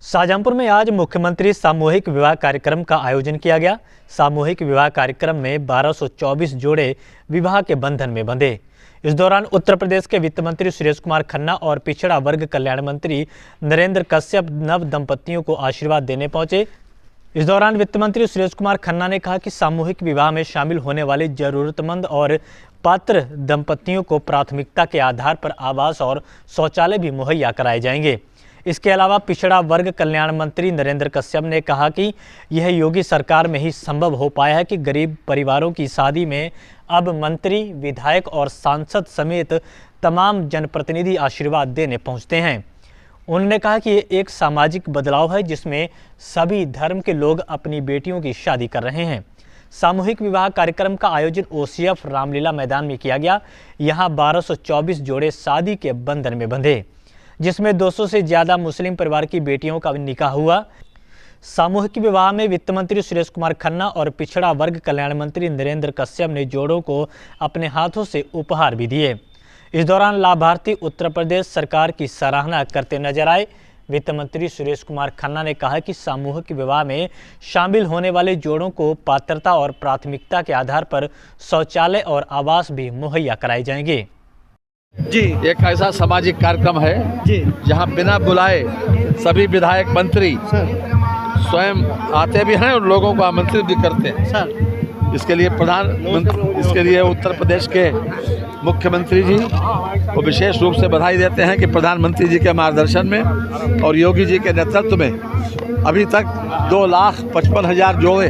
शाहजहांपुर में आज मुख्यमंत्री सामूहिक विवाह कार्यक्रम का आयोजन किया गया। सामूहिक विवाह कार्यक्रम में 1224 जोड़े विवाह के बंधन में बंधे। इस दौरान उत्तर प्रदेश के वित्त मंत्री सुरेश कुमार खन्ना और पिछड़ा वर्ग कल्याण मंत्री नरेंद्र कश्यप नव दंपतियों को आशीर्वाद देने पहुंचे। इस दौरान वित्त मंत्री सुरेश कुमार खन्ना ने कहा कि सामूहिक विवाह में शामिल होने वाले जरूरतमंद और पात्र दंपतियों को प्राथमिकता के आधार पर आवास और शौचालय भी मुहैया कराए जाएंगे। इसके अलावा पिछड़ा वर्ग कल्याण मंत्री नरेंद्र कश्यप ने कहा कि यह योगी सरकार में ही संभव हो पाया है कि गरीब परिवारों की शादी में अब मंत्री, विधायक और सांसद समेत तमाम जनप्रतिनिधि आशीर्वाद देने पहुंचते हैं। उन्होंने कहा कि ये एक सामाजिक बदलाव है जिसमें सभी धर्म के लोग अपनी बेटियों की शादी कर रहे हैं। सामूहिक विवाह कार्यक्रम का आयोजन ओसीएफ रामलीला मैदान में किया गया। यहाँ 1224 जोड़े शादी के बंधन में बंधे, जिसमें 200 से ज़्यादा मुस्लिम परिवार की बेटियों का निकाह हुआ। सामूहिक विवाह में वित्त मंत्री सुरेश कुमार खन्ना और पिछड़ा वर्ग कल्याण मंत्री नरेंद्र कश्यप ने जोड़ों को अपने हाथों से उपहार भी दिए। इस दौरान लाभार्थी उत्तर प्रदेश सरकार की सराहना करते नजर आए। वित्त मंत्री सुरेश कुमार खन्ना ने कहा कि सामूहिक विवाह में शामिल होने वाले जोड़ों को पात्रता और प्राथमिकता के आधार पर शौचालय और आवास भी मुहैया कराए जाएंगे। जी, एक ऐसा सामाजिक कार्यक्रम है जी जहां बिना बुलाए सभी विधायक मंत्री स्वयं आते भी हैं और लोगों को आमंत्रित भी करते हैं सर। इसके लिए उत्तर प्रदेश के मुख्यमंत्री जी को विशेष रूप से बधाई देते हैं कि प्रधानमंत्री जी के मार्गदर्शन में और योगी जी के नेतृत्व में अभी तक 2,55,000 जोड़े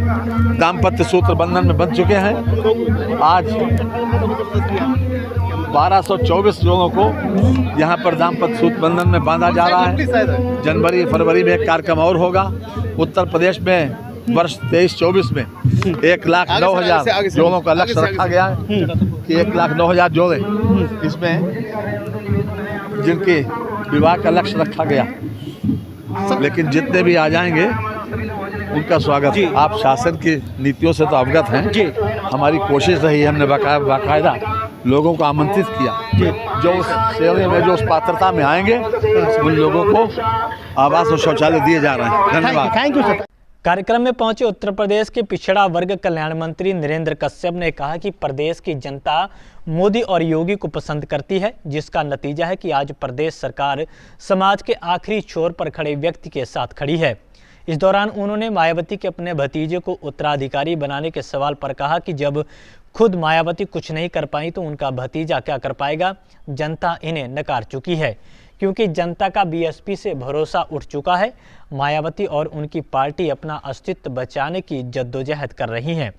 दाम्पत्य सूत्र बंधन में बन चुके हैं। आज 1224 लोगों को यहाँ पर दाम्पत्य सूत्र बंधन में बांधा जा रहा है। जनवरी फरवरी में एक कार्यक्रम और होगा। उत्तर प्रदेश में वर्ष 23-24 में 1,09,000 जोड़ों का लक्ष्य रखा गया है कि 1,09,000 जोड़े इसमें जिनके विवाह का लक्ष्य रखा गया, लेकिन जितने भी आ जाएंगे उनका स्वागत। आप शासन की नीतियों से तो अवगत हैं। हमारी कोशिश रही है, हमने बाकायदा लोगों को आमंत्रित किया जो उस श्रेणी में जो उस पात्रता में आएंगे उन लोगों को आवास और शौचालय दिए जा रहे हैं। धन्यवाद। Thank you sir. कार्यक्रम में पहुंचे उत्तर प्रदेश के पिछड़ा वर्ग कल्याण मंत्री नरेंद्र कश्यप ने कहा कि प्रदेश की जनता मोदी और योगी को पसंद करती है, जिसका नतीजा है कि आज प्रदेश सरकार समाज के आखिरी छोर पर खड़े व्यक्ति के साथ खड़ी है। इस दौरान उन्होंने मायावती के अपने भतीजे को उत्तराधिकारी बनाने के सवाल पर कहा कि जब खुद मायावती कुछ नहीं कर पाई तो उनका भतीजा क्या कर पाएगा। जनता इन्हें नकार चुकी है क्योंकि जनता का बीएसपी से भरोसा उठ चुका है। मायावती और उनकी पार्टी अपना अस्तित्व बचाने की जद्दोजहद कर रही हैं।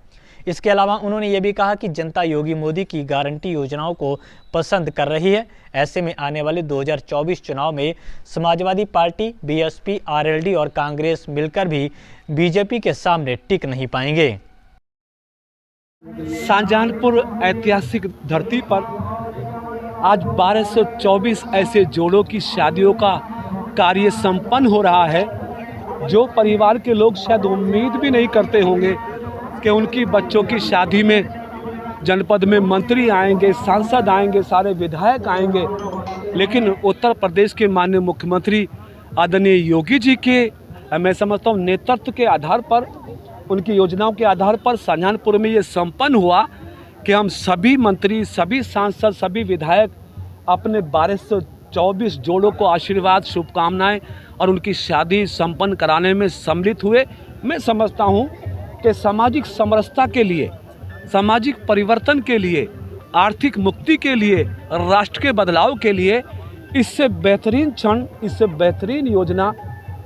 इसके अलावा उन्होंने ये भी कहा कि जनता योगी मोदी की गारंटी योजनाओं को पसंद कर रही है। ऐसे में आने वाले 2024 चुनाव में समाजवादी पार्टी, बीएसपी, आरएलडी और कांग्रेस मिलकर भी बीजेपी के सामने टिक नहीं पाएंगे। शाहजहांपुर ऐतिहासिक धरती पर आज 1224 ऐसे जोड़ों की शादियों का कार्य संपन्न हो रहा है जो परिवार के लोग शायद उम्मीद भी नहीं करते होंगे कि उनकी बच्चों की शादी में जनपद में मंत्री आएंगे, सांसद आएंगे, सारे विधायक आएंगे। लेकिन उत्तर प्रदेश के माननीय मुख्यमंत्री आदरणीय योगी जी के मैं समझता हूँ नेतृत्व के आधार पर, उनकी योजनाओं के आधार पर शाहजहांपुर में ये संपन्न हुआ कि हम सभी मंत्री, सभी सांसद, सभी विधायक अपने 1224 जोड़ों को आशीर्वाद, शुभकामनाएं और उनकी शादी संपन्न कराने में सम्मिलित हुए। मैं समझता हूं कि सामाजिक समरसता के लिए, सामाजिक परिवर्तन के लिए, आर्थिक मुक्ति के लिए, राष्ट्र के बदलाव के लिए इससे बेहतरीन क्षण, इससे बेहतरीन योजना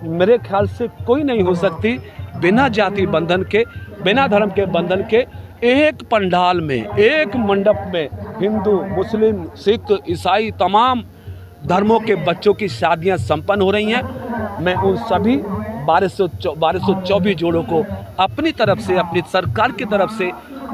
मेरे ख्याल से कोई नहीं हो सकती। बिना जाति बंधन के, बिना धर्म के बंधन के एक पंडाल में, एक मंडप में हिंदू, मुस्लिम, सिख, ईसाई तमाम धर्मों के बच्चों की शादियां संपन्न हो रही हैं। मैं उन सभी 1224 जोड़ों को अपनी तरफ से, अपनी सरकार की तरफ से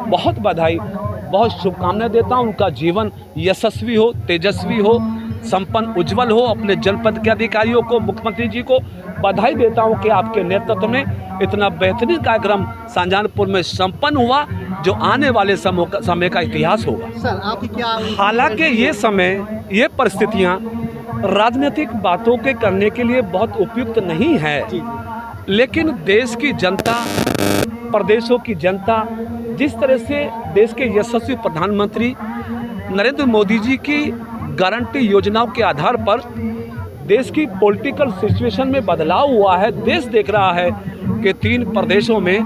बहुत बधाई, बहुत शुभकामनाएं देता हूं। उनका जीवन यशस्वी हो, तेजस्वी हो, संपन्न, उज्जवल हो। अपने जनपद के अधिकारियों को, मुख्यमंत्री जी को बधाई देता हूं कि आपके नेतृत्व में इतना बेहतरीन कार्यक्रम शाहजहांपुर में संपन्न हुआ जो आने वाले समय का इतिहास होगा। सर, आपकी क्या? हालांकि ये समय, ये परिस्थितियां राजनीतिक बातों के करने के लिए बहुत उपयुक्त नहीं है, लेकिन देश की जनता, प्रदेशों की जनता, जिस तरह से देश के यशस्वी प्रधानमंत्री नरेंद्र मोदी जी की गारंटी योजनाओं के आधार पर देश की पॉलिटिकल सिचुएशन में बदलाव हुआ है। देश देख रहा है कि 3 प्रदेशों में,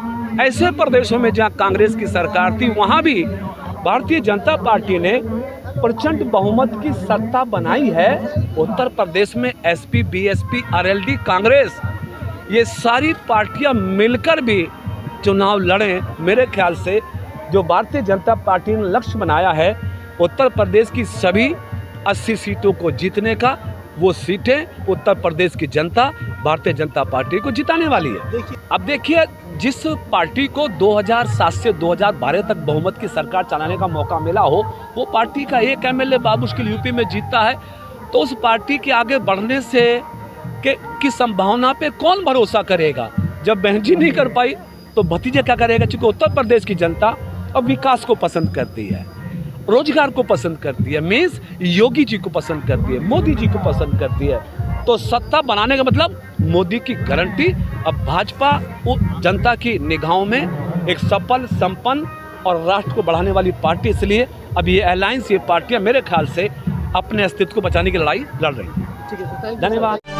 ऐसे प्रदेशों में जहां कांग्रेस की सरकार थी, वहां भी भारतीय जनता पार्टी ने प्रचंड बहुमत की सत्ता बनाई है। उत्तर प्रदेश में एसपी, बीएसपी, आरएलडी, कांग्रेस, ये सारी पार्टियां मिलकर भी चुनाव लड़ें। मेरे ख्याल से जो भारतीय जनता पार्टी ने लक्ष्य बनाया है उत्तर प्रदेश की सभी 80 सीटों को जीतने का, वो सीटें उत्तर प्रदेश की जनता भारतीय जनता पार्टी को जिताने वाली है। अब देखिए, जिस पार्टी को 2007 से 2012 तक बहुमत की सरकार चलाने का मौका मिला हो, वो पार्टी का एक एमएलए बाबुश्किल यूपी में जीतता है, तो उस पार्टी के आगे बढ़ने से की संभावना पे कौन भरोसा करेगा। जब बहन जी नहीं कर पाई तो भतीजे क्या करेगा। चूंकि उत्तर प्रदेश की जनता अब विकास को पसंद करती है, रोजगार को पसंद करती है, मीन्स योगी जी को पसंद करती है, मोदी जी को पसंद करती है। तो सत्ता बनाने का मतलब मोदी की गारंटी। अब भाजपा जनता की निगाहों में एक सफल, संपन्न और राष्ट्र को बढ़ाने वाली पार्टी, इसलिए अब ये अलायंस, ये पार्टियां मेरे ख्याल से अपने अस्तित्व को बचाने की लड़ाई लड़ रही हैं। ठीक है सर, धन्यवाद।